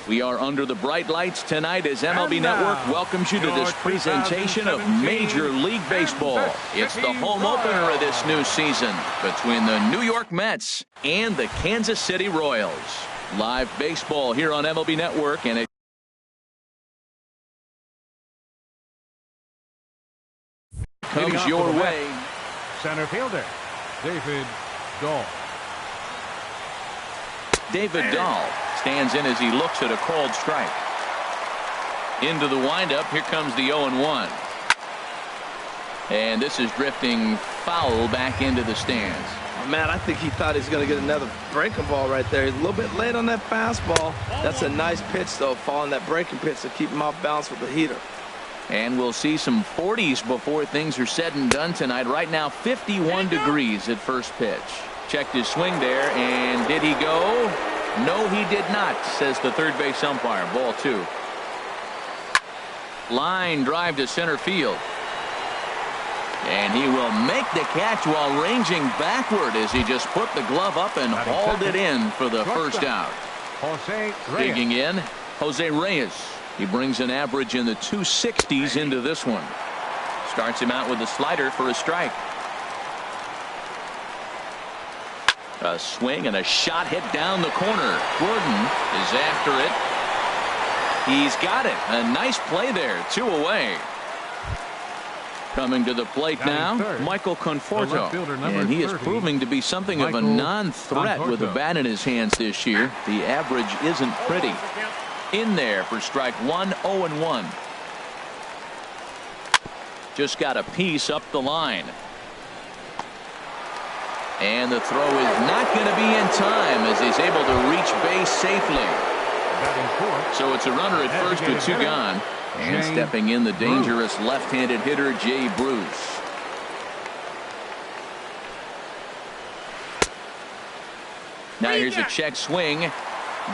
We are under the bright lights tonight as MLB Network welcomes you to this presentation of Major League Baseball. It's the home opener of this new season between the New York Mets and the Kansas City Royals. Live baseball here on MLB Network, and it comes your way. Center fielder, David Dahl. David Dahl stands in as he looks at a called strike. Into the windup. Here comes the 0-1. And this is drifting foul back into the stands. Oh, man, I think he thought he was going to get another breaking ball right there. He's a little bit late on that fastball. That's a nice pitch, though, following that breaking pitch to keep him off balance with the heater. And we'll see some 40s before things are said and done tonight. Right now, 51 degrees at first pitch. Checked his swing there, and did he go? No, he did not, says the third base umpire. Ball 2. Line drive to center field. And he will make the catch while ranging backward as he just put the glove up and hauled it in for the first out. Digging in, Jose Reyes. He brings an average in the 260s into this one. Starts him out with a slider for a strike. A swing and a shot hit down the corner. Gordon is after it. He's got it. A nice play there. 2 away. Coming to the plate now, Michael Conforto. And he is proving to be something of a non-threat with a bat in his hands this year. The average isn't pretty. In there for strike 1, 0-1. Just got a piece up the line. And the throw is not going to be in time as he's able to reach base safely. So it's a runner at first with 2 gone. And stepping in, the dangerous left-handed hitter, Jay Bruce. Now here's a check swing.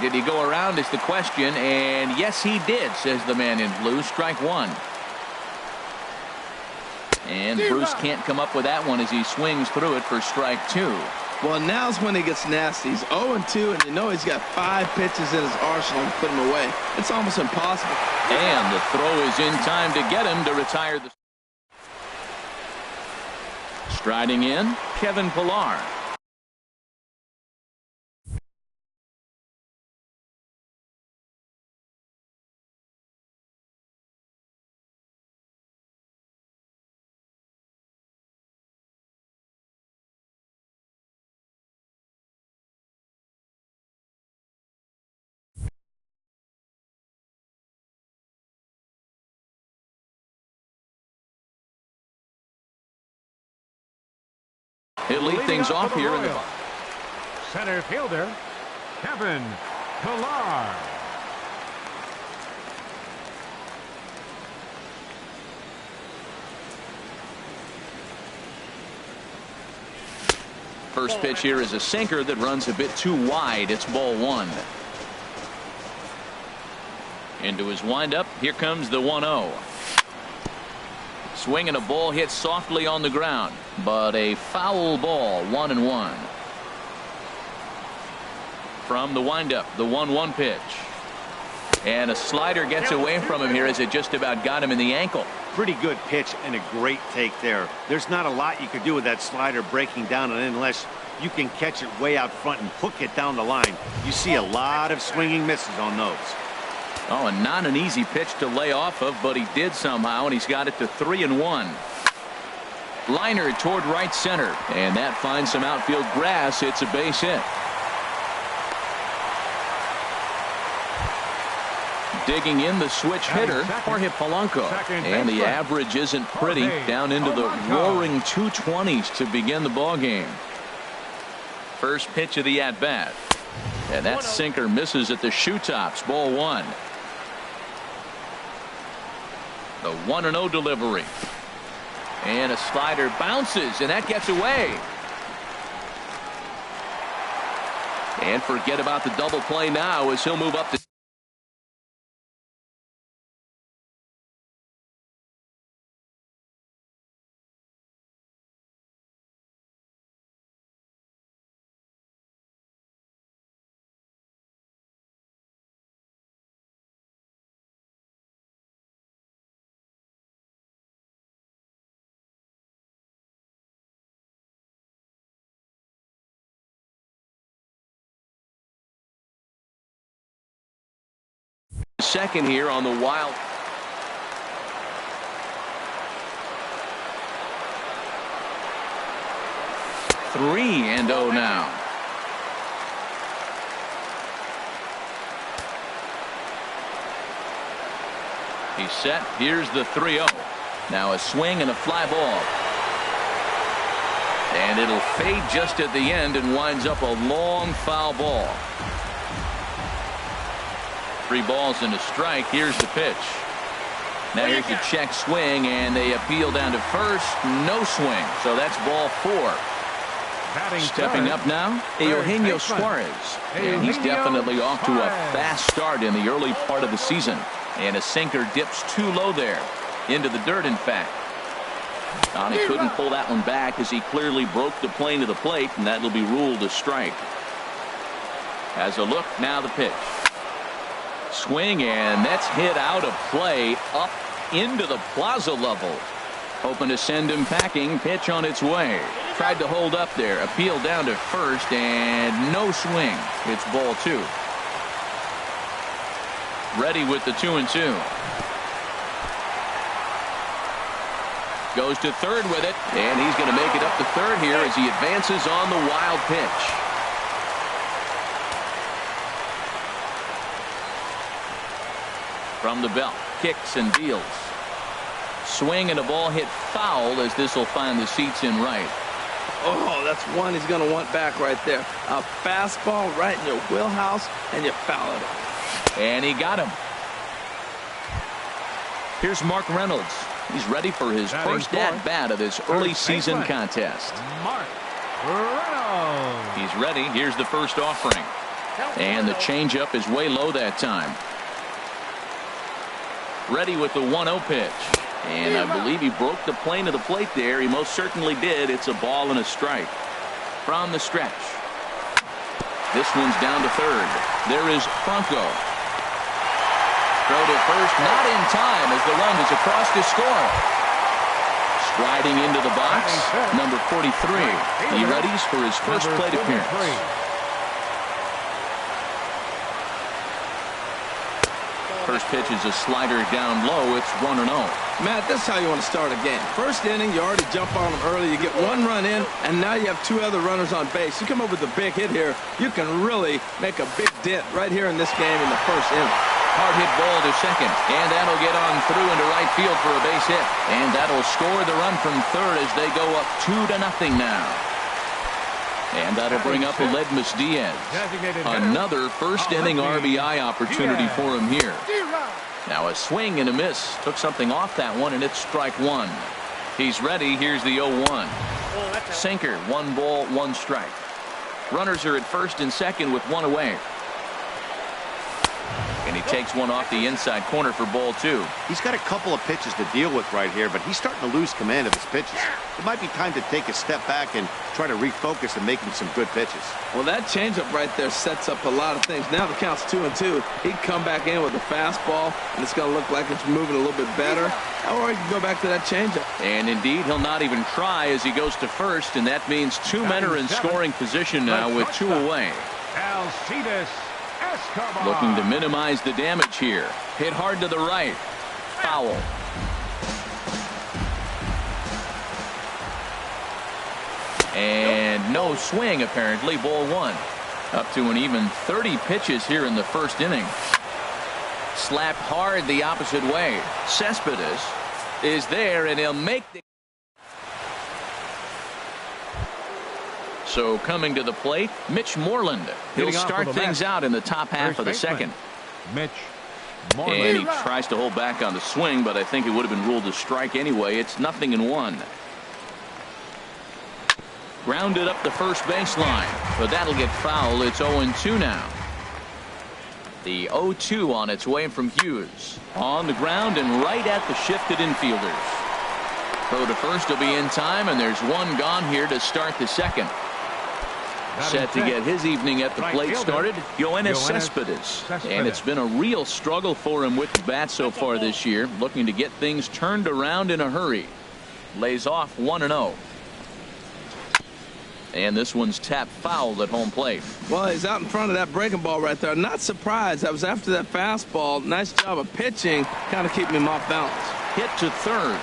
Did he go around is the question, and yes he did, says the man in blue. Strike 1. And Bruce can't come up with that one as he swings through it for strike 2. Well, now's when he gets nasty. He's 0-2, and you know he's got 5 pitches in his arsenal to put him away. It's almost impossible. And the throw is in time to get him to retire the. Striding in, Kevin Pillar. He'll lead things off here in the center fielder, Kevin Pillar. First pitch here is a sinker that runs a bit too wide. It's ball 1. Into his windup. Here comes the 1-0. Swing and a ball hit softly on the ground, but a foul ball. 1-1. From the windup, the 1-1 pitch. And a slider gets away from him here as it just about got him in the ankle. Pretty good pitch and a great take there. There's not a lot you could do with that slider breaking down, and unless you can catch it way out front and hook it down the line, you see a lot of swinging misses on those. Oh, and not an easy pitch to lay off of, but he did somehow, and he's got it to 3-1. Liner toward right center, and that finds some outfield grass. It's a base hit. Digging in, the switch hitter, Jorge Polanco. And the average isn't pretty, down into the roaring 220s to begin the ball game. First pitch of the at-bat. And that sinker misses at the shoe tops. Ball 1. The 1-0 delivery. And a slider bounces, and that gets away. And forget about the double play now as he'll move up to Second here on the wild. Three and 0 now. He's set. Here's the 3-0. Now a swing and a fly ball. And it'll fade just at the end and winds up a long foul ball. 3 balls and a strike. Here's the pitch. Now here's the check swing, and they appeal down to first. No swing. So that's ball 4. Stepping up now, Eugenio Suarez. And he's definitely off to a fast start in the early part of the season. And a sinker dips too low there. Into the dirt, in fact. He couldn't pull that one back as he clearly broke the plane to the plate, and that'll be ruled a strike. Has a look, now the pitch. Swing, and that's hit out of play up into the plaza level. Hoping to send him packing. Pitch on its way. Tried to hold up there. Appeal down to first, and no swing. It's ball 2. Ready with the 2-2. Goes to third with it, and he's going to make it up to third here as he advances on the wild pitch. From the belt, kicks and deals. Swing and a ball hit foul as this will find the seats in right. Oh, that's one he's going to want back right there. A fastball right in your wheelhouse, and you foul it. And he got him. Here's Mark Reynolds. He's ready for his first at-bat of this early season contest. Mark Reynolds. He's ready. Here's the first offering. And the changeup is way low that time. Ready with the 1-0 pitch. And I believe he broke the plane of the plate there. He most certainly did. It's a ball and a strike. From the stretch. This one's down to third. There is Franco. Throw to first, not in time as the run is across to score. Striding into the box, number 43. He readies for his first plate appearance. First pitch is a slider down low. It's 1-0. Matt, this is how you want to start a game. First inning, you already jump on them early. You get 1 run in, and now you have 2 other runners on base. You come up with a big hit here. You can really make a big dent right here in this game in the first inning. Hard hit ball to second, and that'll get on through into right field for a base hit. And that'll score the run from third as they go up 2-0 now. And that'll bring up Aledmus Diaz. Another first inning RBI opportunity for him here. Now a swing and a miss. Took something off that one, and it's strike 1. He's ready. Here's the 0-1. Sinker, 1 ball, 1 strike. Runners are at first and second with 1 away. And he takes one off the inside corner for ball 2. He's got a couple of pitches to deal with right here, but he's starting to lose command of his pitches. It might be time to take a step back and try to refocus and making some good pitches. Well, that changeup right there sets up a lot of things. Now the count's 2-2. He'd come back in with a fastball, and it's going to look like it's moving a little bit better. Or he can go back to that changeup. And indeed, he'll not even try as he goes to first, and that means 2 men are in scoring position now with 2 away. Looking to minimize the damage here. Hit hard to the right. Foul. And no swing, apparently. Ball 1. Up to an even 30 pitches here in the first inning. Slapped hard the opposite way. Cespedes is there, and he'll make the... So coming to the plate, Mitch Moreland. He'll start things out in the top half of the second. Mitch Moreland. And he tries to hold back on the swing, but I think it would have been ruled a strike anyway. It's 0-1. Grounded up the first baseline, but that'll get foul. It's 0-2 now. The 0-2 on its way from Hughes. On the ground and right at the shifted infielders. Throw to first will be in time, and there's 1 gone here to start the second. Set to get his evening at the plate started, Yoenis Cespedes. And it's been a real struggle for him with the bat so far this year, looking to get things turned around in a hurry. Lays off 1-0. And this one's tapped foul at home plate. Well, he's out in front of that breaking ball right there. Not surprised. I was after that fastball. Nice job of pitching, kind of keeping him off balance. Hit to third.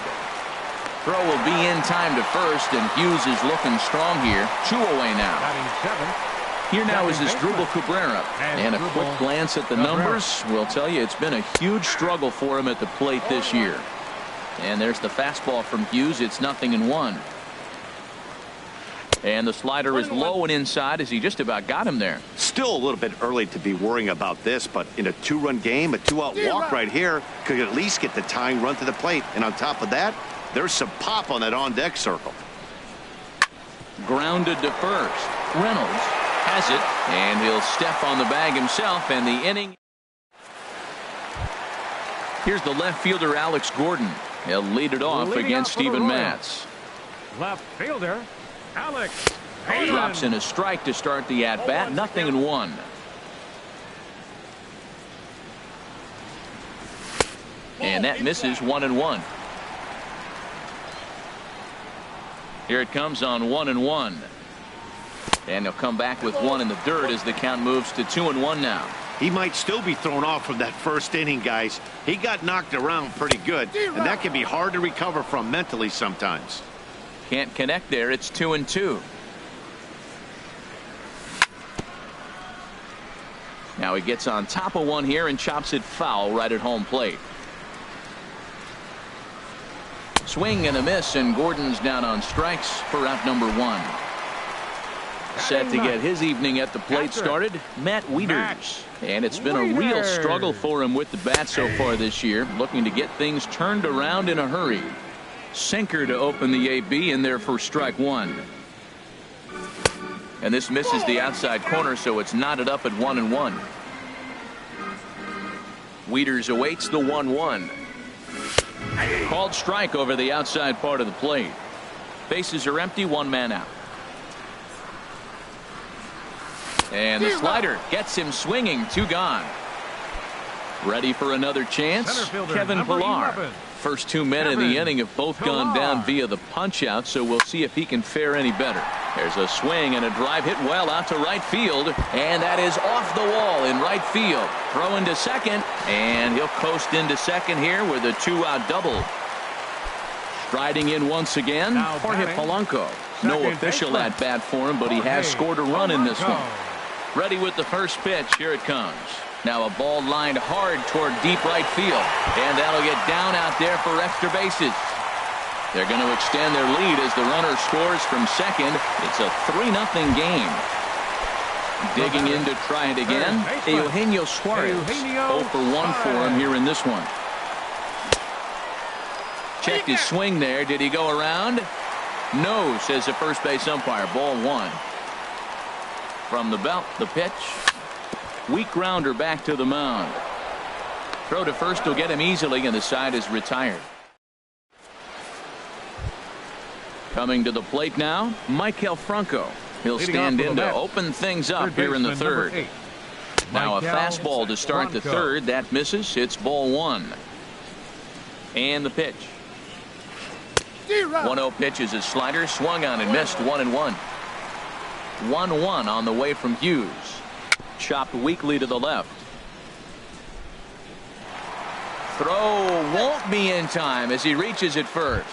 Throw will be in time to first, and Hughes is looking strong here. 2 away now. Here now is Asdrubal Cabrera. And a quick glance at the numbers will tell you it's been a huge struggle for him at the plate this year. And there's the fastball from Hughes. It's 0-1. And the slider is low and inside as he just about got him there. Still a little bit early to be worrying about this, but in a 2-run game, a 2-out walk right here could at least get the tying run to the plate. And on top of that, there's some pop on that on-deck circle. Grounded to first. Reynolds has it, and he'll step on the bag himself, and the inning. Here's the left fielder, Alex Gordon. He'll lead it off against Steven Matz. Left fielder, Alex. Drops in a strike to start the at-bat. 0-1. And that misses. 1-1. Here it comes on 1-1. And he'll come back with one in the dirt as the count moves to 2-1 now. He might still be thrown off from that first inning, guys. He got knocked around pretty good, and that can be hard to recover from mentally sometimes. Can't connect there. It's 2-2. Now he gets on top of one here and chops it foul right at home plate. Swing and a miss, and Gordon's down on strikes for out number 1. Set to get his evening at the plate started, Matt Wieters. And it's been a real struggle for him with the bat so far this year, looking to get things turned around in a hurry. Sinker to open the AB in there for strike 1. And this misses the outside corner, so it's knotted up at 1-1. Wieters awaits the 1-1. Called strike over the outside part of the plate. Bases are empty, 1 man out. And the slider gets him swinging. 2 gone. Ready for another chance. Kevin Pillar. First 2 men in the inning have both gone down via the punch out, so we'll see if he can fare any better. There's a swing and a drive hit well out to right field, and that is off the wall in right field. Throw into second, and he'll coast into second here with a 2-out double. Striding in once again, Jorge Polanco. No official at bat for him, but he has scored a run in this one. Ready with the first pitch. Here it comes. Now a ball lined hard toward deep right field, and that'll get down out there for extra bases. They're going to extend their lead as the runner scores from second. It's a 3-0 game. Digging in to try it again, Eugenio Suarez. 0 for 1 for him here in this one. Checked his swing there. Did he go around? No, says the first base umpire. Ball 1. From the belt, the pitch. Weak grounder back to the mound. Throw to first will get him easily, and the side is retired. Coming to the plate now, Michael Franco. He'll stand in to open things up here in the third. Now a fastball to start the third. That misses. It's ball 1. And the pitch. 1-0 pitch is a slider. Swung on and missed. 1-1. 1-1 on the way from Hughes. Chopped weakly to the left. Throw won't be in time as he reaches it first.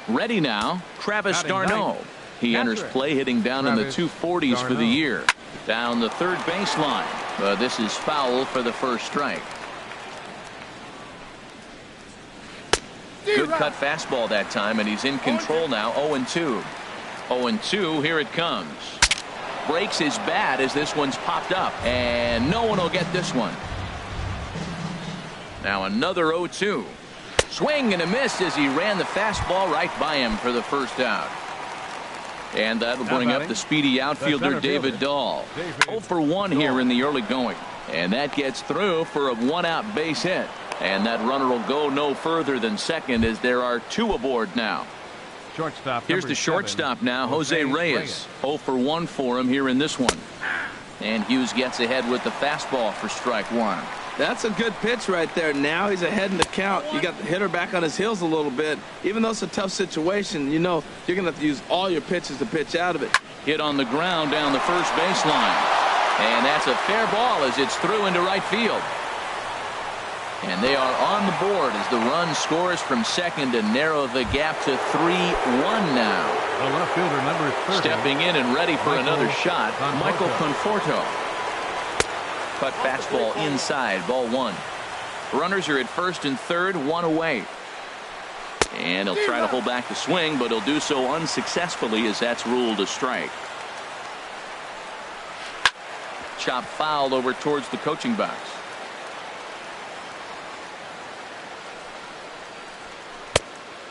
Ready now, Travis d'Arnaud. He enters play hitting down in the 240s for the year. Down the third baseline. But this is foul for the first strike. Good cut fastball that time, and he's in control now. 0-2. 0-2. Here it comes. Breaks his bat as this one's popped up, and no one will get this one. Now another 0-2. Swing and a miss as he ran the fastball right by him for the first out. And that'll bring up the speedy outfielder David Dahl. 0 for 1 here in the early going. And that gets through for a 1-out base hit. And that runner will go no further than second as there are 2 aboard now. Here's the shortstop now, Jose Reyes. 0 for 1 for him here in this one. And Hughes gets ahead with the fastball for strike 1. That's a good pitch right there. Now he's ahead in the count. You got the hitter back on his heels a little bit. Even though it's a tough situation, you know you're going to have to use all your pitches to pitch out of it. Hit on the ground down the first baseline. And that's a fair ball as it's through into right field. And they are on the board as the run scores from second to narrow the gap to 3-1 now. The left fielder, number 30. Stepping in and ready for another shot, Michael Conforto. Cut fastball inside, ball one. Runners are at first and third, one away. And he'll try to hold back the swing, but he'll do so unsuccessfully as that's ruled a strike. Chop fouled over towards the coaching box.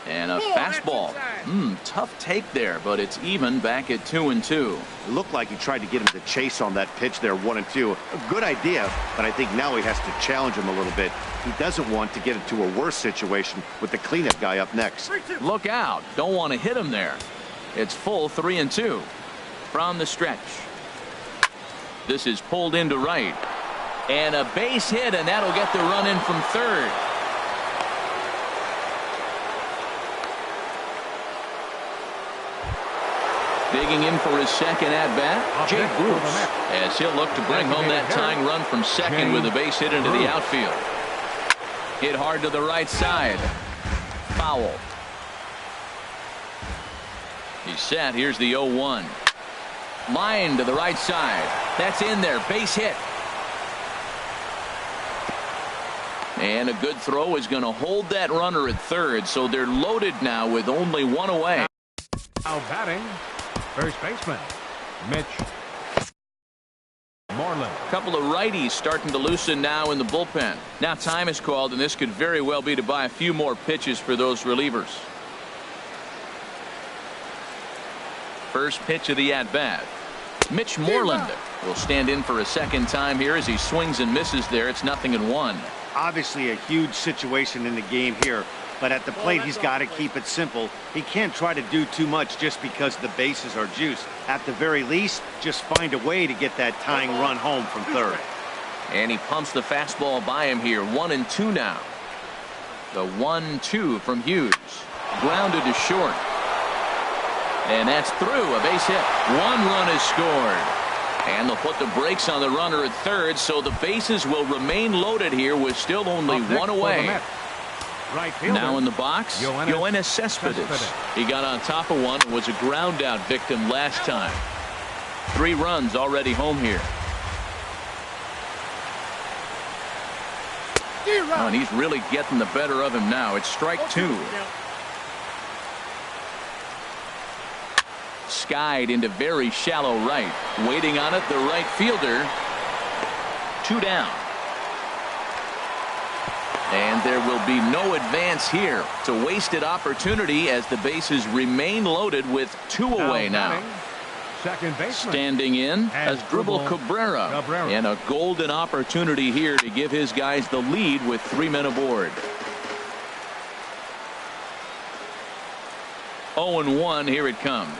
And a fastball. Tough take there, but it's even back at 2-2. It looked like he tried to get him to chase on that pitch there, 1-2. A good idea, but I think now he has to challenge him a little bit. He doesn't want to get into a worse situation with the cleanup guy up next. Look out. Don't want to hit him there. It's full 3-2 from the stretch. This is pulled into right. And a base hit, and that'll get the run in from third. Digging in for his second at-bat, Jay Bruce, as he'll look to bring home that tying run from second with a base hit into the outfield. Hit hard to the right side. Foul. He's set. Here's the 0-1. Line to the right side. That's in there. Base hit. And a good throw is going to hold that runner at third, so they're loaded now with only one away. Now batting, first baseman, Mitch Moreland. A couple of righties starting to loosen now in the bullpen. Now time is called, and this could very well be to buy a few more pitches for those relievers. First pitch of the at-bat. Mitch Moreland will stand in for a second time here as he swings and misses there. It's 0-1. Obviously a huge situation in the game here, but at the plate he's got to keep it simple. He can't try to do too much just because the bases are juiced. At the very least, just find a way to get that tying run home from third. And he pumps the fastball by him here. 1-2 now. The 1-2 from Hughes. Grounded to short. And that's through. A base hit. One run is scored. And they'll put the brakes on the runner at third, so the bases will remain loaded here with still only one away. Right fielder, now in the box, Yoenis Cespedes. He got on top of one and was a ground out victim last time. 3 runs already home here. Oh, and he's really getting the better of him now. It's strike 2. Skied into very shallow right. Waiting on it, the right fielder. 2 down. And there will be no advance here. It's a wasted opportunity as the bases remain loaded with 2 away now. Second baseman. Standing in as Dribble Cabrera. And a golden opportunity here to give his guys the lead with 3 men aboard. 0-1, here it comes.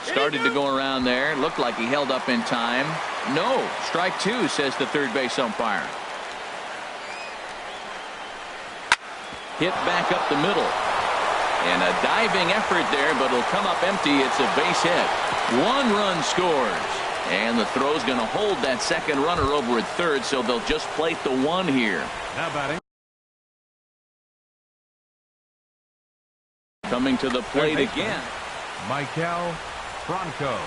Started to go around there. Looked like he held up in time. No. Strike 2, says the third base umpire. Hit back up the middle. And a diving effort there, but it'll come up empty. It's a base hit. 1 run scores. And the throw's going to hold that second runner over at third, so they'll just plate the 1 here. Now batting. Coming to the plate again. Michael Franco.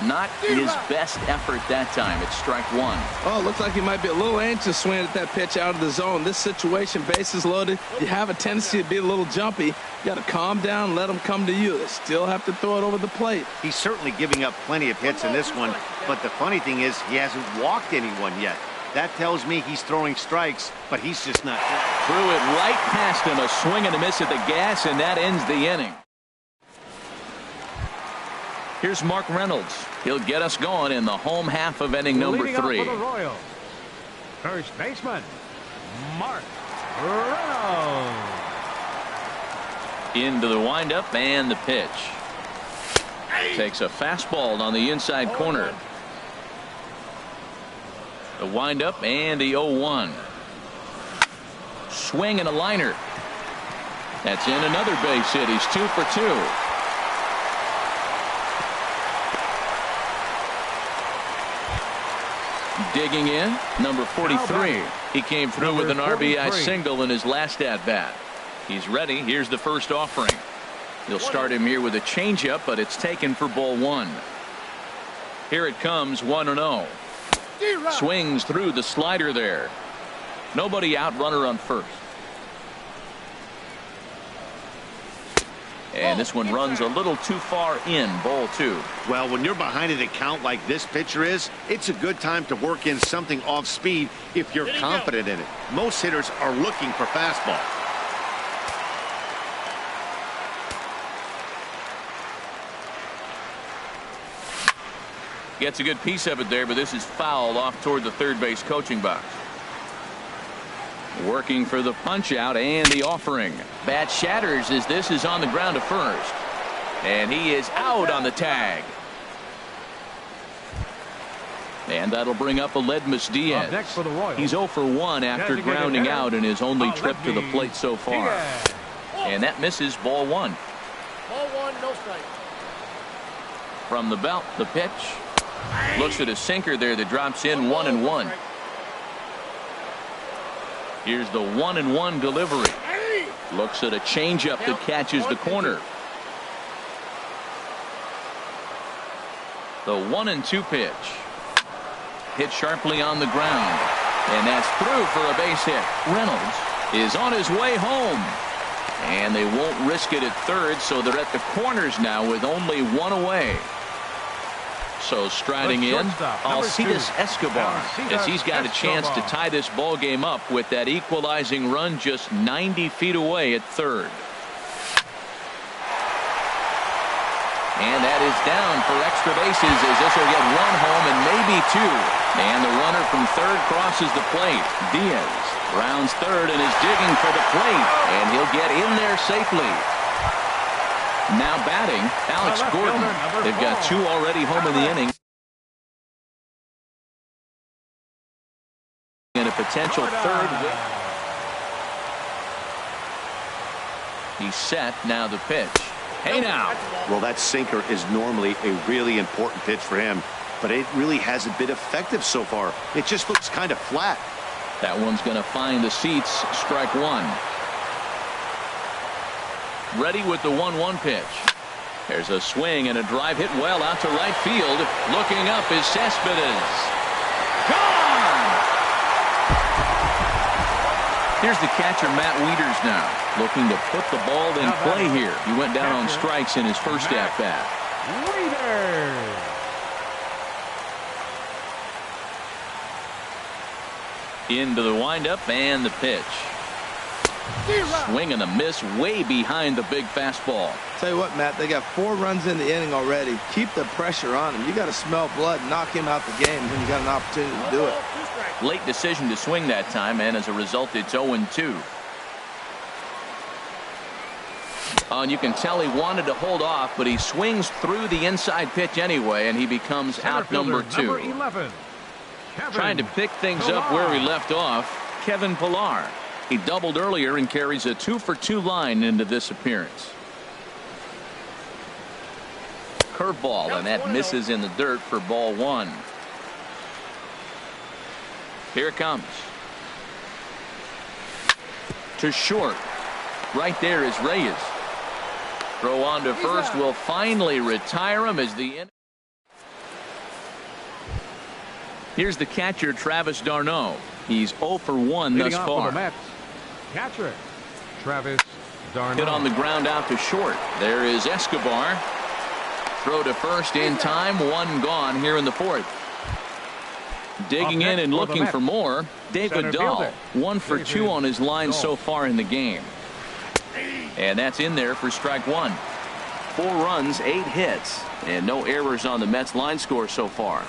Not his best effort that time. It's strike 1. Oh, looks like he might be a little anxious swinging at that pitch out of the zone. This situation, bases loaded, you have a tendency to be a little jumpy. You got to calm down, let them come to you. They still have to throw it over the plate. He's certainly giving up plenty of hits in this one, but the funny thing is he hasn't walked anyone yet. That tells me he's throwing strikes, but he's just not. Threw it right past him. A swing and a miss at the gas, and that ends the inning. Here's Mark Reynolds. He'll get us going in the home half of inning number 3. For the Royals, first baseman, Mark Reynolds. Into the windup and the pitch. Takes a fastball on the inside corner. The windup and the 0-1. Swing and a liner. That's in another base hit. He's 2 for 2. Digging in, number 43. He came through with an RBI single in his last at-bat. He's ready. Here's the first offering. They'll start him here with a changeup, but it's taken for ball 1. Here it comes, 1-0. Swings through the slider there. Nobody out, runner on first. And this one runs a little too far in, ball 2. Well, when you're behind an account like this pitcher is, it's a good time to work in something off speed if you're confident in it. Most hitters are looking for fastball. Gets a good piece of it there, but this is foul off toward the third base coaching box. Working for the punch out and the offering. Bat shatters as this is on the ground to first. And he is out on the tag. And that'll bring up Aledmus Diaz. Next for the Royals. He's 0 for 1 after grounding out in his only trip to the plate so far. And that misses, ball 1. Ball 1, no strike. From the belt, the pitch. Looks at a sinker there that drops in 1-1. Here's the 1-1 delivery. Looks at a changeup that catches the corner. The 1-2 pitch. Hit sharply on the ground. And that's through for a base hit. Reynolds is on his way home. And they won't risk it at third, so they're at the corners now with only 1 away. So striding in, Alcides Escobar, as he's got a chance to tie this ball game up with that equalizing run just 90 feet away at third. And that is down for extra bases as this will get 1 home and maybe 2. And the runner from third crosses the plate. Diaz rounds third and is digging for the plate, and he'll get in there safely. Now batting, Alex Gordon. They've got 2 already home in the inning. And a potential third win. He's set. Now the pitch. Hey now. Well, that sinker is normally a really important pitch for him, but it really hasn't been effective so far. It just looks kind of flat. That one's going to find the seats. Strike 1. Ready with the 1-1 pitch. There's a swing and a drive hit well out to right field. Looking up is Cespedes. Gone! Here's the catcher, Matt Wieters, now looking to put the ball in play here. He went down on strikes in his first at-bat. Into the windup and the pitch. Swing and a miss way behind the big fastball. Tell you what, Matt, they got 4 runs in the inning already. Keep the pressure on him. You got to smell blood, knock him out the game when you got an opportunity to do it. Late decision to swing that time, and as a result, it's 0-2. And you can tell he wanted to hold off, but he swings through the inside pitch anyway, and he becomes out number 2. Trying to pick things up where he left off, Kevin Pillar. He doubled earlier and carries a 2 for 2 line into this appearance. Curveball, and that misses in the dirt for ball 1. Here it comes. To short. Right there is Reyes. Throw on to first will finally retire him as the end. Here's the catcher, Travis d'Arnaud. He's 0 for 1 thus far. Catcher, Travis d'Arnaud. Hit on the ground out to short. There is Escobar. Throw to first in time. 1 gone here in the 4th. Digging in and looking for more, David Dahl. 1 for 2 on his line so far in the game. And that's in there for strike 1. 4 runs, 8 hits, and no errors on the Mets line score so far.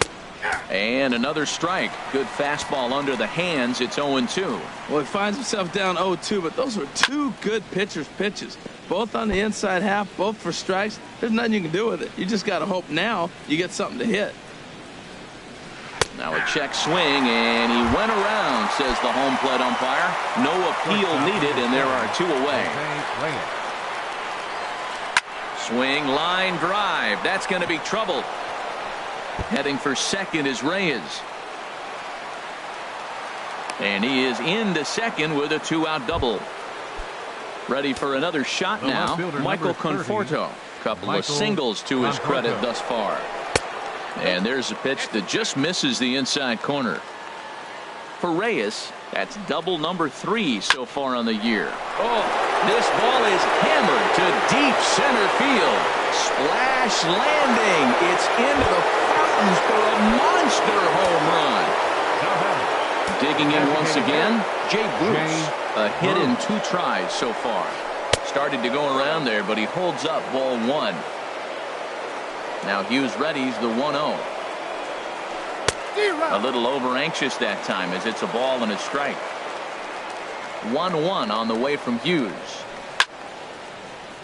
And another strike. Good fastball under the hands. It's 0-2. Well, he finds himself down 0-2, but those were two good pitchers' pitches. Both on the inside half, both for strikes. There's nothing you can do with it. You just got to hope now you get something to hit. Now a check swing, and he went around, says the home plate umpire. No appeal needed, and there are 2 away. Swing, line drive. That's going to be trouble. Heading for second is Reyes. And he is into second with a 2-out double. Ready for another shot now. Michael Conforto. Couple of singles to his credit thus far. And there's a pitch that just misses the inside corner. For Reyes, that's double number 3 so far on the year. Oh, this ball is hammered to deep center field. Splash landing. It's into the fountains for a monster home run. Digging in once again, Jay Bruce. A hit in 2 tries so far. Started to go around there, but he holds up ball 1. Now Hughes readies the 1-0. A little over anxious that time as it's a ball and a strike. 1-1 on the way from Hughes.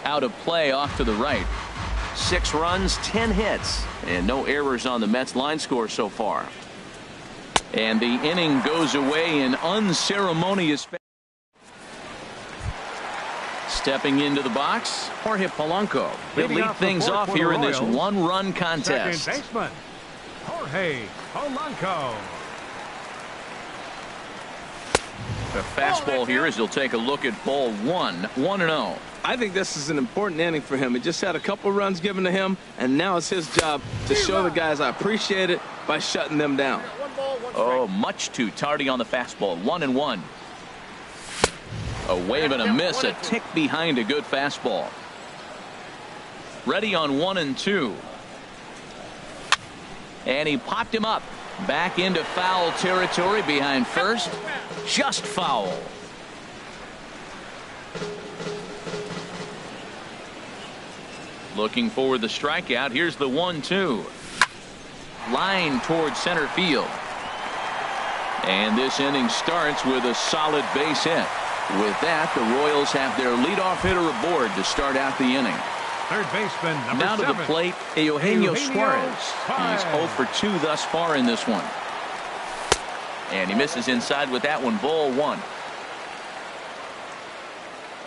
Out of play off to the right. 6 runs, 10 hits, and no errors on the Mets line score so far. And the inning goes away in unceremonious fashion. Stepping into the box, Jorge Polanco. He'll lead things off here in this 1-run contest. Second baseman, Jorge Polanco. The fastball here as he'll take a look at ball 1, 1-0. I think this is an important inning for him. He just had a couple runs given to him, and now it's his job to show the guys I appreciate it by shutting them down. Oh, much too tardy on the fastball. 1-1. A wave and a miss, a tick behind a good fastball. Ready on 1-2. And he popped him up. Back into foul territory behind first. Just foul. Looking for the strikeout. Here's the 1-2. Line towards center field. And this inning starts with a solid base hit. With that, the Royals have their leadoff hitter aboard to start out the inning. Third baseman, number Now to 7. the plate, Eugenio Suarez. He's 0 for 2 thus far in this one. And he misses inside with that one, ball 1.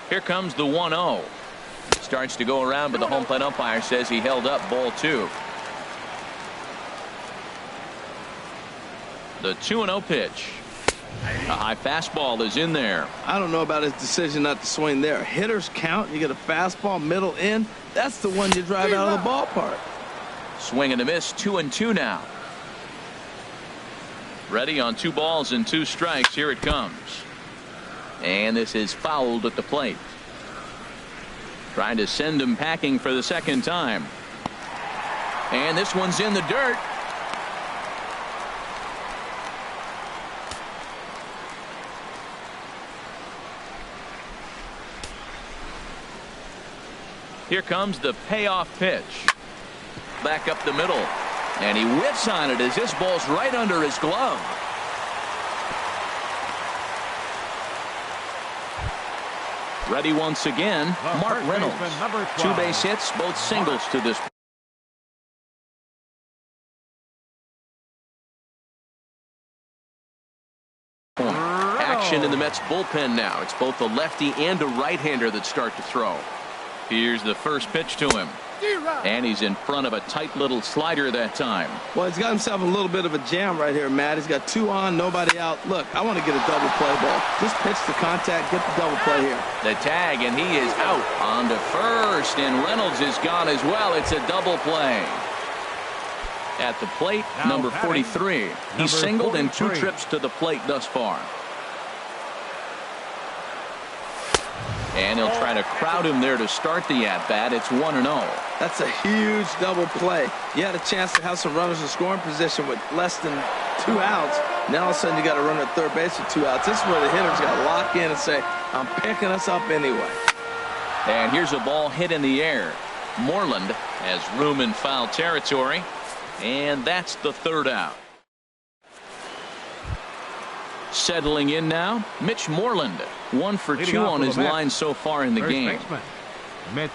Here comes the 1-0. Starts to go around, but the home plate umpire says he held up, ball 2. The 2-0 pitch. A high fastball is in there. I don't know about his decision not to swing there. Hitters count. You get a fastball middle in. That's the one you drive out of the ballpark. Swing and a miss. 2-2 now. Ready on 2 balls and 2 strikes. Here it comes. And this is fouled at the plate. Trying to send him packing for the second time. And this one's in the dirt. Here comes the payoff pitch. Back up the middle. And he whiffs on it as this ball's right under his glove. Ready once again, Mark Reynolds. 2 base hits, both singles to this. Action in the Mets bullpen now. It's both a lefty and a right-hander that start to throw. Here's the first pitch to him. And he's in front of a tight little slider that time. Well, he's got himself a little bit of a jam right here, Matt. He's got 2 on, nobody out. Look, I want to get a double play ball. Just pitch the contact, get the double play here. The tag, and he is out on to first, and Reynolds is gone as well. It's a double play. At the plate, number 43. He's singled in 2 trips to the plate thus far. And he'll try to crowd him there to start the at-bat. It's 1-0. That's a huge double play. You had a chance to have some runners in scoring position with less than 2 outs. Now all of a sudden you got a runner at third base with 2 outs. This is where the hitter's got to lock in and say, I'm picking us up anyway. And here's a ball hit in the air. Moreland has room in foul territory. And that's the 3rd out. Settling in now, Mitch Moreland. 1 for 2 on his line so far in the game. Mitch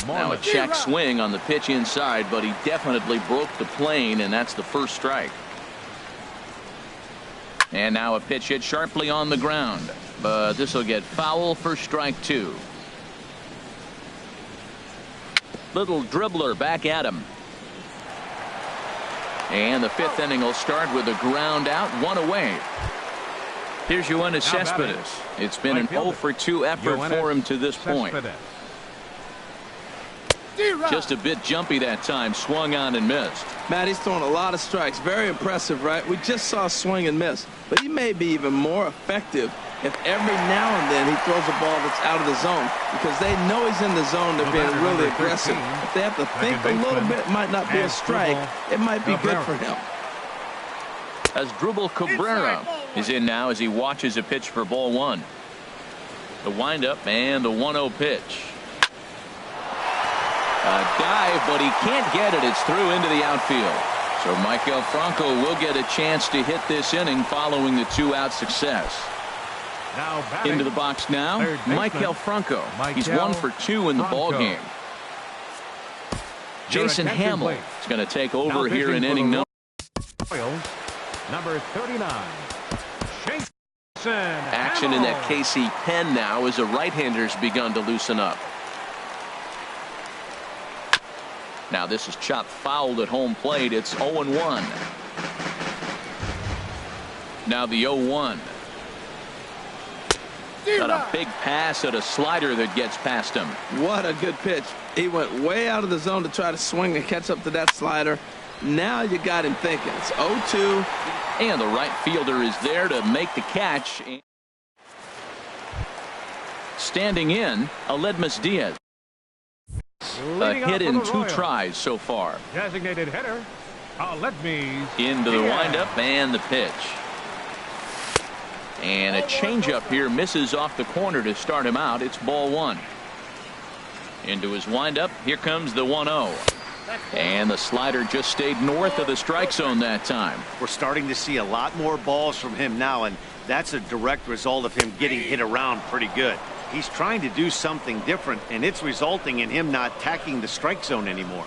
Now a check swing on the pitch inside, but he definitely broke the plane, and that's the first strike. And now a pitch hit sharply on the ground, but this will get foul for strike 2. Little dribbler back at him. And the 5th inning will start with a ground out, 1 away. Here's Yoenis Cespedes. It's been an 0 for 2 effort for him to this point. Just a bit jumpy that time, swung on and missed. Matt, he's throwing a lot of strikes. Very impressive, right? We just saw a swing and miss, but he may be even more effective if every now and then he throws a ball that's out of the zone, because they know he's in the zone. They're being really aggressive. If they have to think a little bit, it might not be a strike. It might be good for him. As Drupal Cabrera is in now as he watches a pitch for ball 1. The windup and the 1-0 pitch. A dive, but he can't get it. It's through into the outfield. So Maikel Franco will get a chance to hit this inning following the 2-out success. Into the box now, Maikel Franco. He's 1 for 2 in the ball game. Jason Hamill is going to take over here in inning number. Number 39. Action in that KC pen now as the right-hander's begun to loosen up. Now this is chopped fouled at home plate. It's 0-1. Now the 0-1. Got a big pass at a slider that gets past him. What a good pitch. He went way out of the zone to try to swing and catch up to that slider. Now you got him thinking. It's 0-2. And the right fielder is there to make the catch. Standing in, Aledmus Diaz. A hit in 2 tries so far. Designated hitter, Aledmus. Into the windup and the pitch. And a changeup here misses off the corner to start him out. It's ball 1. Into his windup. Here comes the 1-0. And the slider just stayed north of the strike zone that time. We're starting to see a lot more balls from him now, and that's a direct result of him getting hit around pretty good. He's trying to do something different, and it's resulting in him not tacking the strike zone anymore.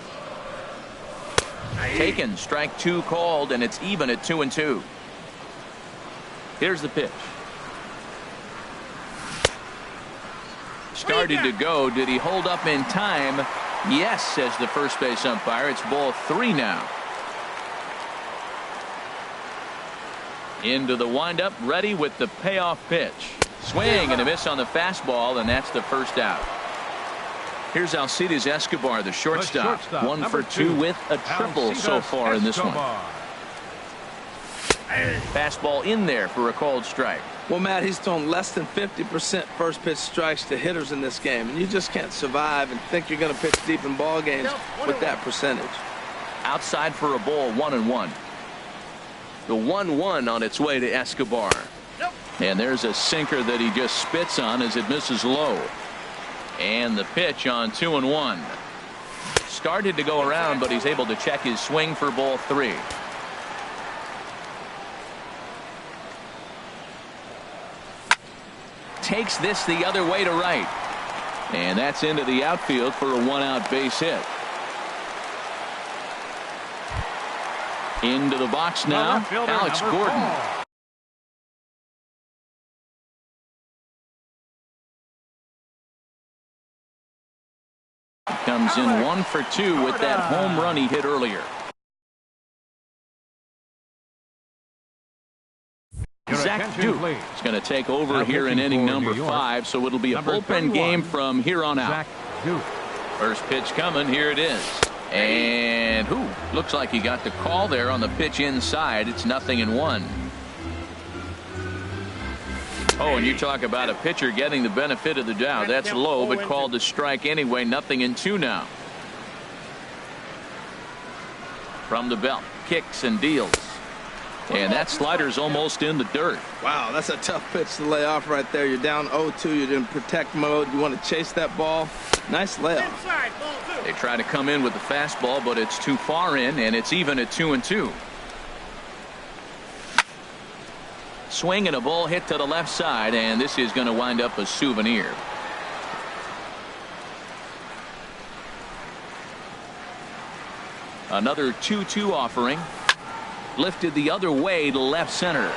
Taken, strike 2 called, and it's even at 2-2. Here's the pitch. Started to go. Did he hold up in time? Yes, says the first base umpire. It's ball 3 now. Into the windup, ready with the payoff pitch. Swing and a miss on the fastball, and that's the first out. Here's Alcides Escobar, the shortstop. 1 for 2 with a triple so far in this one. Fastball in there for a called strike. Well, Matt, he's thrown less than 50% first pitch strikes to hitters in this game, and you just can't survive and think you're going to pitch deep in ball games with that percentage. Outside for a ball, 1-1. The 1-1 on its way to Escobar. And there's a sinker that he just spits on as it misses low. And the pitch on 2-1. Started to go around, but he's able to check his swing for ball 3. Takes this the other way to right. And that's into the outfield for a 1-out base hit. Into the box now, Alex Gordon. Comes in 1 for 2 with that home run he hit earlier. Zach Duke is going to take over here in inning number 5, so it'll be a bullpen game from here on out. First pitch coming, here it is. And looks like he got the call there on the pitch inside. It's 0-1. Oh, and you talk about a pitcher getting the benefit of the doubt. That's low, but called a strike anyway. 0-2 now. From the belt, kicks and deals. And that slider's almost in the dirt. Wow, that's a tough pitch to lay off right there. You're down 0-2. You're in protect mode. You want to chase that ball. Nice layoff. They try to come in with the fastball, but it's too far in, and it's even at 2-2. Swing and a ball hit to the left side, and this is going to wind up a souvenir. Another 2-2 offering. Lifted the other way to left center.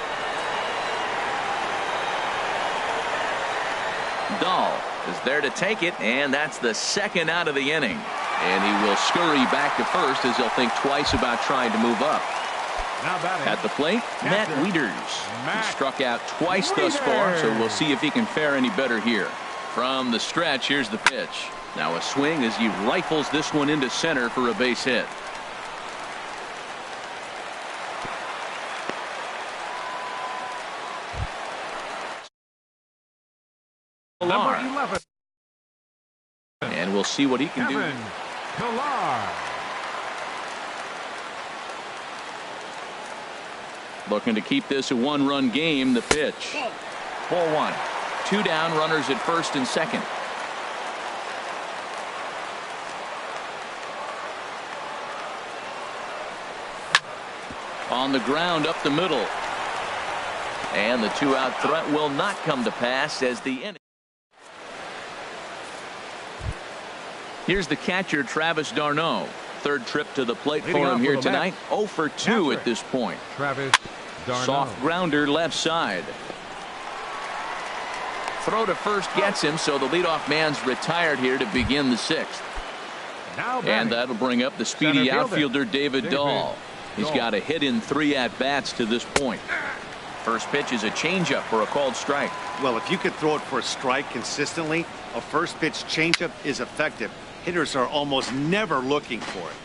Dahl is there to take it, and that's the second out of the inning. And he will scurry back to first as he'll think twice about trying to move up. At the plate, Matt Wieters. He struck out twice thus far, so we'll see if he can fare any better here. From the stretch, here's the pitch. Now a swing as he rifles this one into center for a base hit. Number 11. And we'll see what he can do. Pilar. Looking to keep this a one-run game. The pitch. 4-1. 2 down, runners at first and second. On the ground up the middle. And the 2-out threat will not come to pass as the inning. Here's the catcher, Travis d'Arnaud. Third trip to the plate for him here tonight. 0 for 2 at this point. Travis d'Arnaud. Soft grounder left side. Throw to first gets him, so the leadoff man's retired here to begin the 6th. And that'll bring up the speedy outfielder David Dahl. He's got a hit in 3 at-bats to this point. First pitch is a changeup for a called strike. Well, if you could throw it for a strike consistently, a first pitch changeup is effective. Hitters are almost never looking for it.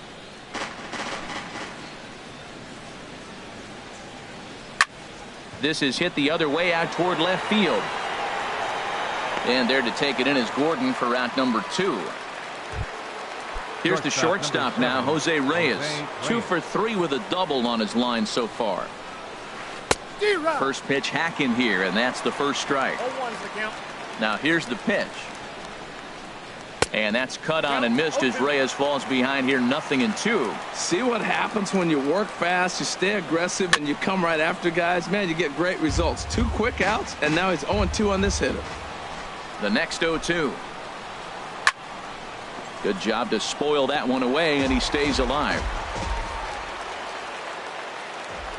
This is hit the other way out toward left field. And there to take it in is Gordon for out number 2. Here's the shortstop now, Jose Reyes. 2 for 3 with a double on his line so far. First pitch hack in here, and that's the first strike. Now here's the pitch. And that's cut on and missed as Reyes falls behind here, 0-2. See what happens when you work fast, you stay aggressive, and you come right after guys? Man, you get great results. 2 quick outs, and now he's 0-2 on this hitter. The next 0-2. Good job to spoil that one away, and he stays alive.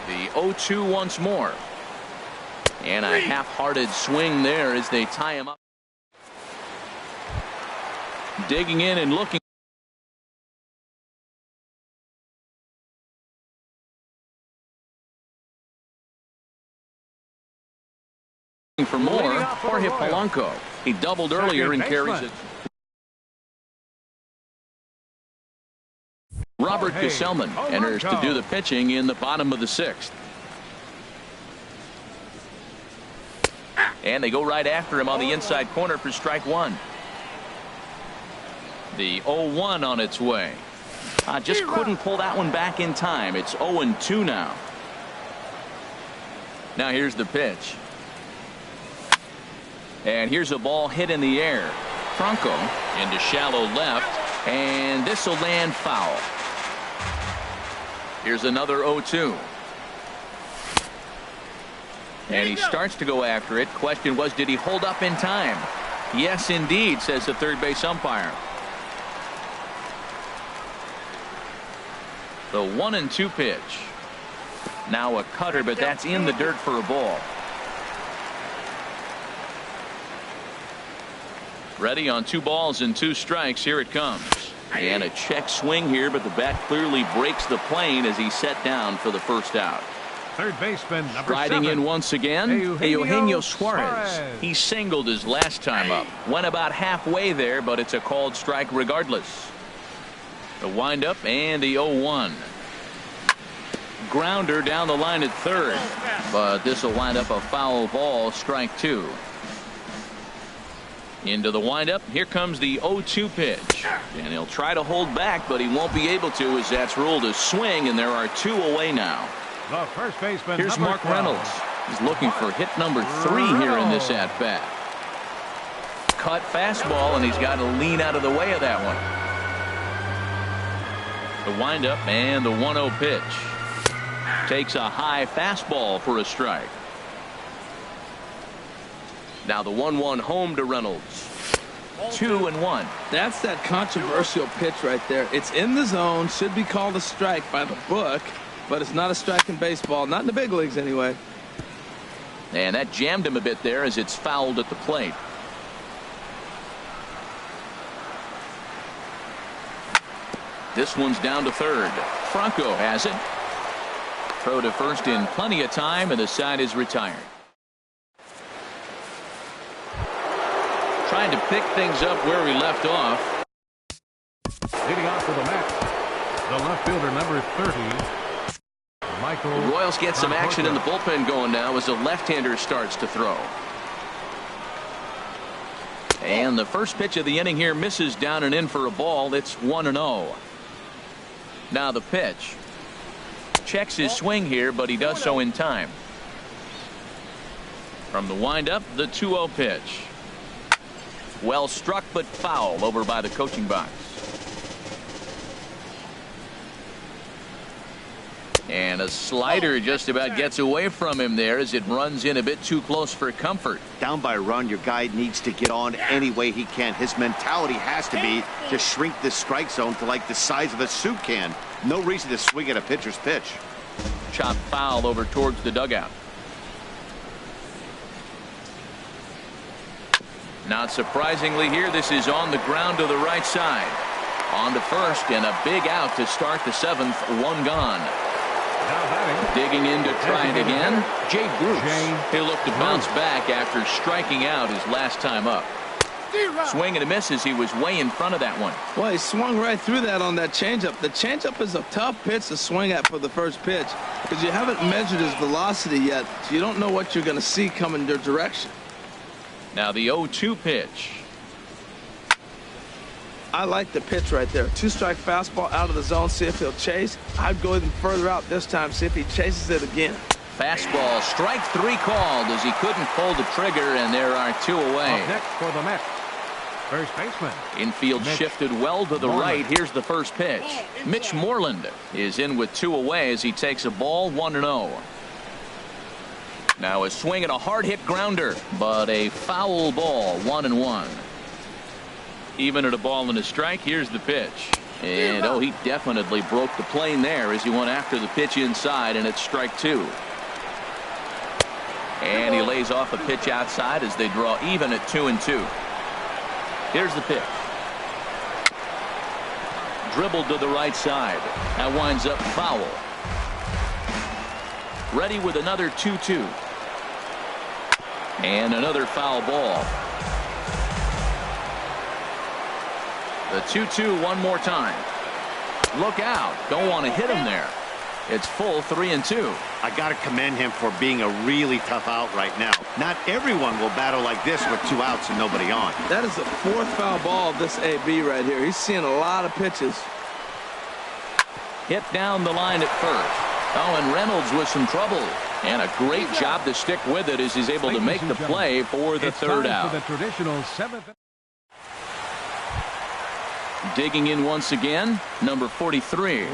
The 0-2 once more. And a half-hearted swing there as they tie him up. Digging in and looking for more. Jorge Polanco. He doubled earlier and carries it. Robert Gesellman enters to do the pitching in the bottom of the 6th. And they go right after him on the inside corner for strike 1. The 0-1 on its way. Just couldn't pull that one back in time. It's 0-2 now. Now here's the pitch. And here's a ball hit in the air. Franco into shallow left. And this will land foul. Here's another 0-2. And he starts to go after it. Question was, did he hold up in time? Yes, indeed, says the third base umpire. The 1-2 pitch. Now a cutter, but that's in the dirt for a ball. Ready on 2 balls and 2 strikes. Here it comes. And a check swing here, but the bat clearly breaks the plane as he's set down for the first out. Third baseman, number 7. Riding in once again, Eugenio Suarez. He singled his last time up. Went about halfway there, but it's a called strike regardless. The windup and the 0-1. Grounder down the line at third, but this will wind up a foul ball, strike 2. Into the windup. Here comes the 0-2 pitch. And he'll try to hold back, but he won't be able to as that's ruled a swing, and there are 2 away now. The first baseman, here's Mark 12. Reynolds. He's looking for hit number 3 here in this at-bat. Cut fastball, and he's got to lean out of the way of that one. The windup and the 1-0 pitch. Takes a high fastball for a strike. Now the 1-1 home to Reynolds. 2-1. That's that controversial pitch right there. It's in the zone, should be called a strike by the book, but it's not a strike in baseball, not in the big leagues anyway. And that jammed him a bit there as it's fouled at the plate. This one's down to third. Franco has it. Throw to first in plenty of time, and the side is retired. Trying to pick things up where we left off. Leading off for the match, the left fielder, number 30, Michael. The Royals get some action in the bullpen going now as the left-hander starts to throw. And the first pitch of the inning here misses down and in for a ball. It's 1-0. Now the pitch. Checks his swing here, but he does so in time. From the windup, the 2-0 pitch. Well struck, but foul over by the coaching box. And a slider just about gets away from him there as it runs in a bit too close for comfort. Down by a run, your guy needs to get on any way he can. His mentality has to be to shrink this strike zone to like the size of a soup can. No reason to swing at a pitcher's pitch. Chopped foul over towards the dugout. Not surprisingly here, this is on the ground to the right side. On to first, and a big out to start the seventh. One gone. Digging in to try it again, Jay Bruce. He'll look to bounce back after striking out his last time up. Swing and a miss as he was way in front of that one. Well, he swung right through that on that changeup. The changeup is a tough pitch to swing at for the first pitch because you haven't measured his velocity yet, so you don't know what you're going to see coming their direction. Now the 0-2 pitch. I like the pitch right there. Two-strike fastball out of the zone, see if he'll chase. I'd go even further out this time, see if he chases it again. Fastball, strike three called as he couldn't pull the trigger, and there are two away. Up next for the Mets, first baseman. Infield shifted well to the right. Here's the first pitch. Mitch Moreland is in with two away as he takes a ball 1-0. Now a swing and a hard hit grounder, but a foul ball, 1-1. Even at a ball and a strike, here's the pitch. And oh, he definitely broke the plane there as he went after the pitch inside, and it's strike two. And he lays off a pitch outside as they draw even at 2-2. Here's the pitch. Dribbled to the right side. That winds up foul. Ready with another 2-2. And another foul ball. The 2-2 one more time. Look out. Don't want to hit him there. It's full 3-2. I got to commend him for being a really tough out right now. Not everyone will battle like this with two outs and nobody on. That is the fourth foul ball of this AB right here. He's seeing a lot of pitches. Hit down the line at first. Oh, and Reynolds with some trouble. And a great job to stick with it as he's able to make the play for the third out. The traditional seventh. Digging in once again, number 43.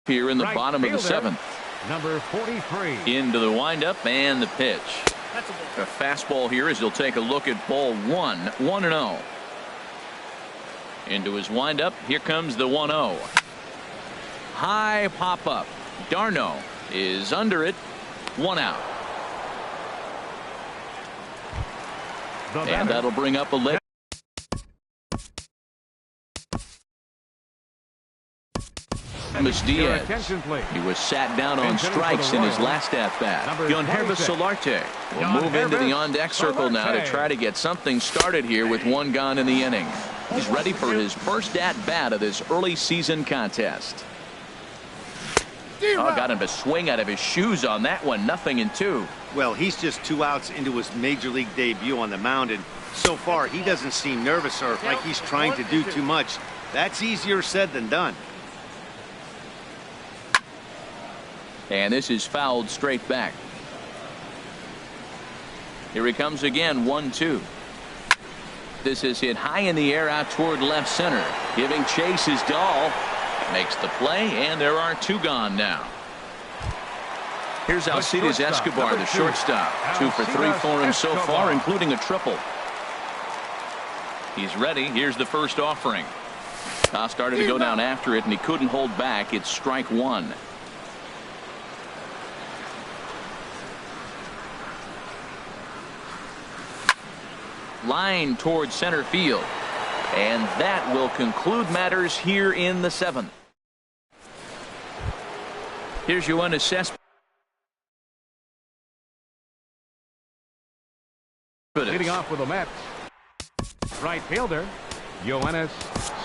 Here in the bottom of the seventh. Number 43. Into the windup and the pitch. A fastball here as he'll take a look at ball one. 1-0. Into his windup. Here comes the 1-0. High pop up. Darno is under it. One out. And that'll bring up a leg. Diaz. He was sat down on strikes in his last at-bat. Yonhervis Solarte will move into the on-deck circle now to try to get something started here with one gone in the inning. He's ready for his first at-bat of this early season contest. Oh, got him to swing out of his shoes on that one. 0-2. Well, he's just two outs into his major league debut on the mound, and so far he doesn't seem nervous or like he's trying to do too much. That's easier said than done. And this is fouled straight back. Here he comes again. 1-2. This is hit high in the air out toward left center. Giving chase is Dahl. Makes the play, and there are two gone now. Here's Alcides Escobar, the shortstop. 2 for 3 for him so far, including a triple. He's ready. Here's the first offering. Started to go down after it, and he couldn't hold back. It's strike one. Line towards center field. And that will conclude matters here in the 7th. Here's Yoenis Cespedes. Leading off with the Mets. Right fielder, Yoenis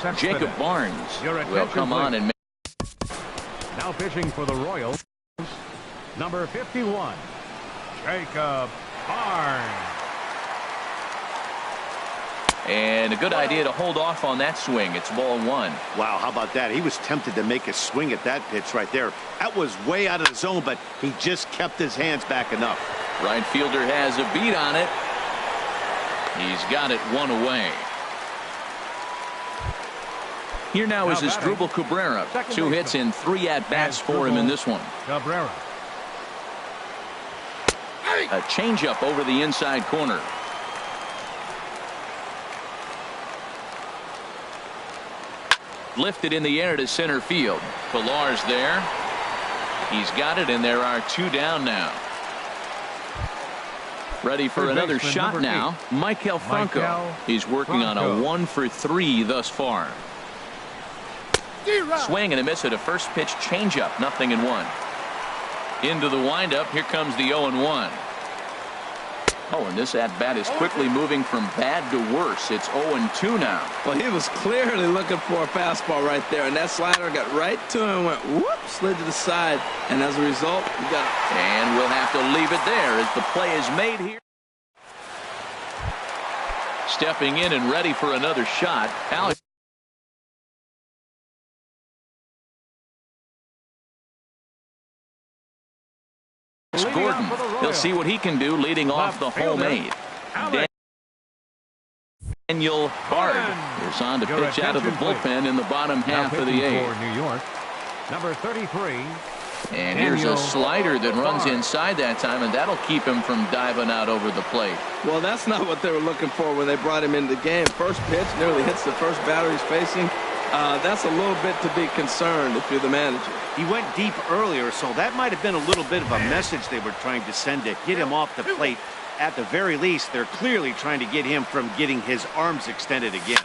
Cespedes. Jacob Barnes will come on and make. Now pitching for the Royals, number 51, Jacob Barnes. And a good idea to hold off on that swing. It's ball one. Wow, how about that? He was tempted to make a swing at that pitch right there. That was way out of the zone, but he just kept his hands back enough. Right fielder has a beat on it. He's got it one away. Here now is Asdrubal Cabrera. 2 hits and 3 at-bats for him in this one. Cabrera. A changeup over the inside corner. Lifted in the air to center field. Pilar's there. He's got it, and there are 2 down now. Ready for another shot now. Michael Franco. He's working on a 1 for 3 thus far. Swing and a miss at a first pitch changeup. 0-1. Into the windup. Here comes the 0-1. Oh, and this at-bat is quickly moving from bad to worse. It's 0-2 now. Well, he was clearly looking for a fastball right there, and that slider got right to him and went whoop, slid to the side, and as a result, he got it. And we'll have to leave it there as the play is made here. Stepping in and ready for another shot. Alex. Gordon. He'll see what he can do leading off the home 8. Daniel Bard is on to pitch out of the bullpen in the bottom half of the 8th. New York, number 33. And here's a slider that runs inside that time, and that'll keep him from diving out over the plate. Well, that's not what they were looking for when they brought him into the game. First pitch nearly hits the first batter he's facing. That's a little bit to be concerned if you're the manager. He went deep earlier, so that might have been a little bit of a message they were trying to send to get him off the plate. At the very least, they're clearly trying to get him from getting his arms extended again.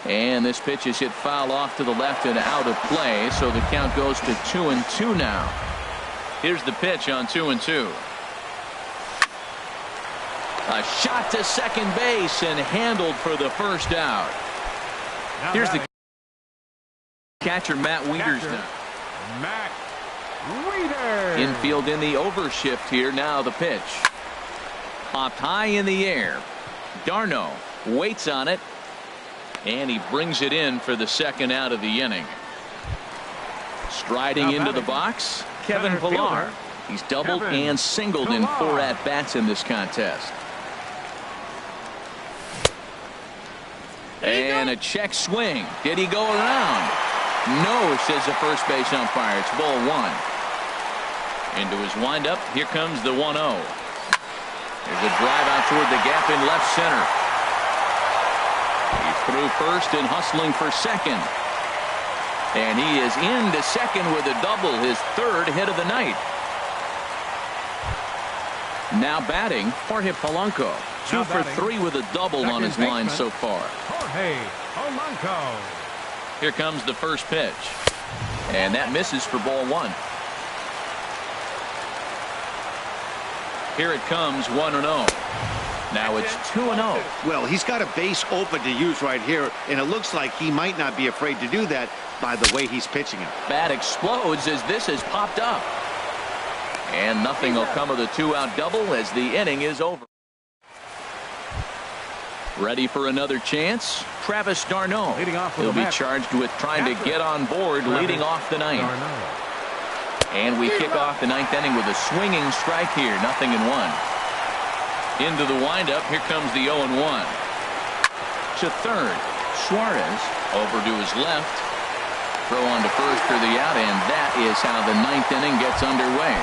And this pitch is hit foul off to the left and out of play, so the count goes to 2-2 now. Here's the pitch on 2-2. A shot to second base and handled for the first out. Here's the catcher, Matt Wieters now. Matt Wieters. Infield in the overshift here. Now the pitch. Popped high in the air. Darno waits on it. And he brings it in for the second out of the inning. Striding into the box, Kevin Pilar. He's doubled and singled in 4 at-bats in this contest. And a check swing. Did he go around? No, says the first base umpire. It's ball 1. Into his windup. Here comes the 1-0. There's a drive out toward the gap in left center. He's through first and hustling for second. And he is into second with a double, his 3rd hit of the night. Now batting, Jorge Polanco. 2 for 3 with a double on his line so far. Jorge Polanco. Here comes the first pitch. And that misses for ball 1. Here it comes, 1-0. Now it's 2-0. Well, he's got a base open to use right here, and it looks like he might not be afraid to do that by the way he's pitching it. Bat explodes as this has popped up. And nothing will come of the 2-out double as the inning is over. Ready for another chance? Travis d'Arnaud. He'll be charged with trying to get on board leading off the 9th. And we kick off the 9th inning with a swinging strike here. 0-1. Into the windup. Here comes the 0-1. To third. Suarez over to his left. Throw on to first for the out, and that is how the 9th inning gets underway.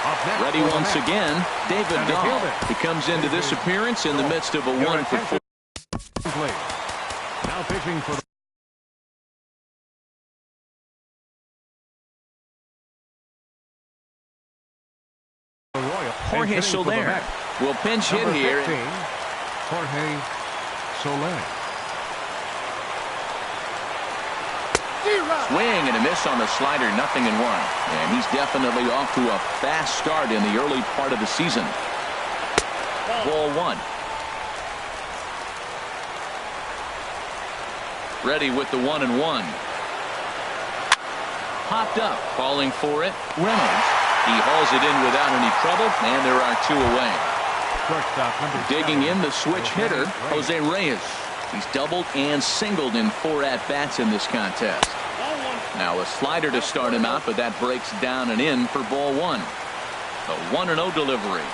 Up next Ready for the once Mets, again, David center Dahl. fielder. He comes into this appearance in the midst of a Your 1-for-4. attention, please. Now pitching for the Royals. Jorge Hitting for the Soler Mets. will pinch hit Number here. 15, Jorge Soler. Swing and a miss on the slider, 0-1. And he's definitely off to a fast start in the early part of the season. Ball 1. Ready with the 1-1. Popped up, calling for it. Reynolds. He hauls it in without any trouble, and there are 2 away. Shortstop number Digging 7, in the switch hitter, Jose Reyes. He's doubled and singled in 4 at-bats in this contest. Now a slider to start him out, but that breaks down and in for ball 1. The 1-0 delivery.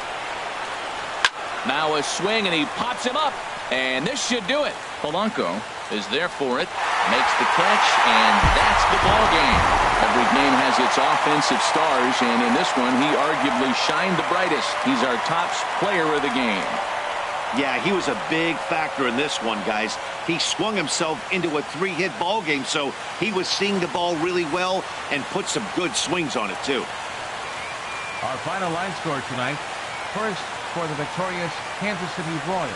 Now a swing, and he pops him up. And this should do it. Polanco is there for it. Makes the catch, and that's the ball game. Every game has its offensive stars, and in this one, he arguably shined the brightest. He's our top player of the game. Yeah, he was a big factor in this one, guys. He swung himself into a 3-hit ball game, so he was seeing the ball really well and put some good swings on it, too. Our final line score tonight. First, for the victorious Kansas City Royals,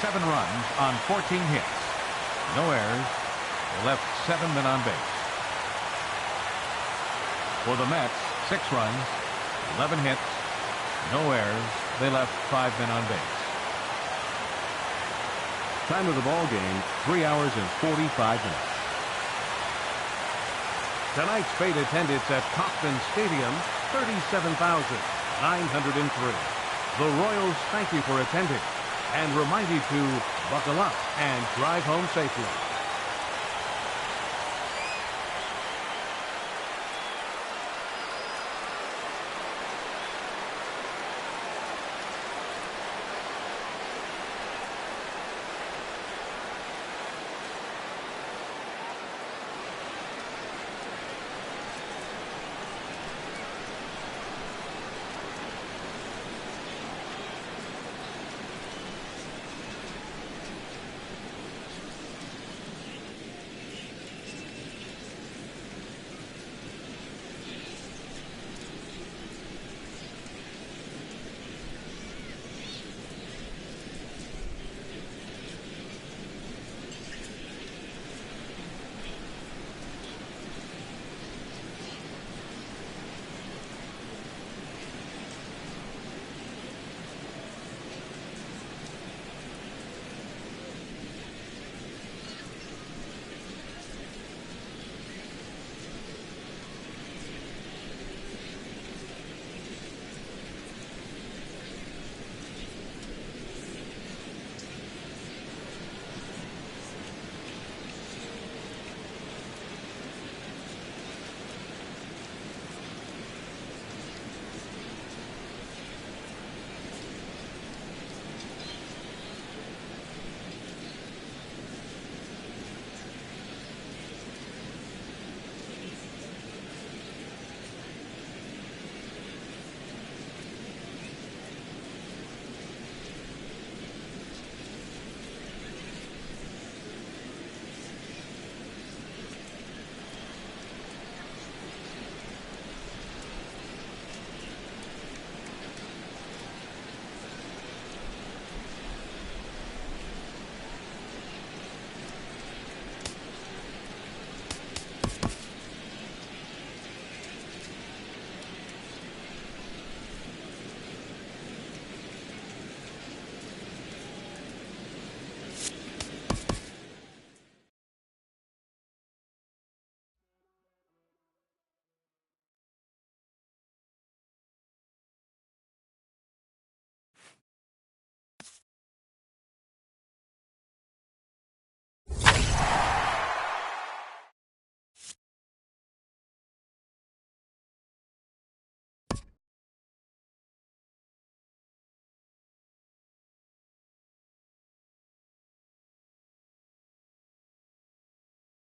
7 runs on 14 hits. No errors. They left 7 men on base. For the Mets, 6 runs, 11 hits, no errors. They left 5 men on base. Time of the ball game, 3 hours and 45 minutes. Tonight's fate attendance at Kauffman Stadium, 37,903. The Royals thank you for attending and remind you to buckle up and drive home safely.